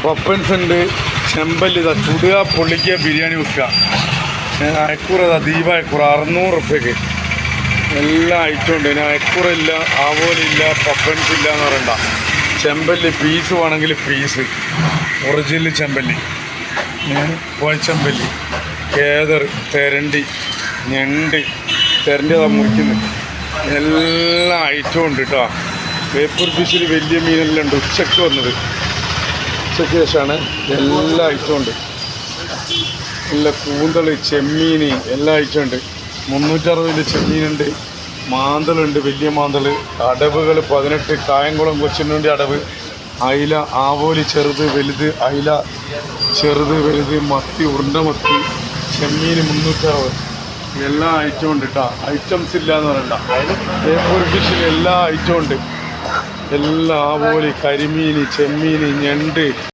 പപ്പൻസ് ഉണ്ട്, ചെമ്പല്ലി ഇതാ ചുടുക, പൊള്ളിക്കുക, ബിരിയാണി വെക്കുക. അയക്കൂറ ഇതാ ദീപ അയക്കൂറ 600 റുപ്യക്ക് എല്ലാ ഐറ്റം ഉണ്ട്. പിന്നെ അയക്കൂറില്ല, ആവോലില്ല, പപ്പൻസ് ഇല്ല എന്ന് പറയണ്ട. ചെമ്പല്ലി പീസ് വേണമെങ്കിൽ പീസ്, ഒറിജിനൽ ചെമ്പല്ലി, പോയച്ചെമ്പല്ലി, കേദർ, തെരണ്ടി, ഞണ്ട്, തെരണ്ടി അതാ മുറിക്കുന്നത്. എല്ലാ ഐറ്റവും ഉണ്ട് കേട്ടോ. വേപ്പൂർ ഫിഷിൽ വലിയ മീനെല്ലാം ഉണ്ട്. ഉച്ചയ്ക്ക് വന്നത്, ഉച്ചയ്ക്ക് ശേഷമാണ്. എല്ലാ ഐറ്റവും ഉണ്ട്. എല്ലാ കൂന്തൾ, ചെമ്മീൻ, എല്ലാ ഐറ്റം ഉണ്ട്. 360 ചെമ്മീനുണ്ട്, മാന്തളുണ്ട്, വലിയ മാന്തൾ, അടവുകൾ 18, കായംകുളം കൊച്ചിനുണ്ടി അടവ്, അയില, ആവോലി ചെറുത് വലുത്, അയില ചെറുത് വലുത്, മത്തി, ഉരുണ്ട മത്തി, ചെമ്മീൻ 360. എല്ലാ ഐറ്റവും ഉണ്ട് കേട്ടോ. ഐറ്റംസ് ഇല്ല എന്ന് പറയണ്ട. വേപ്പൂർ ഫിഷിൽ എല്ലാ ഐറ്റവും ഉണ്ട്. എല്ലാ ആവോലി, കരിമീൻ, ചെമ്മീൻ, ഞണ്ട്.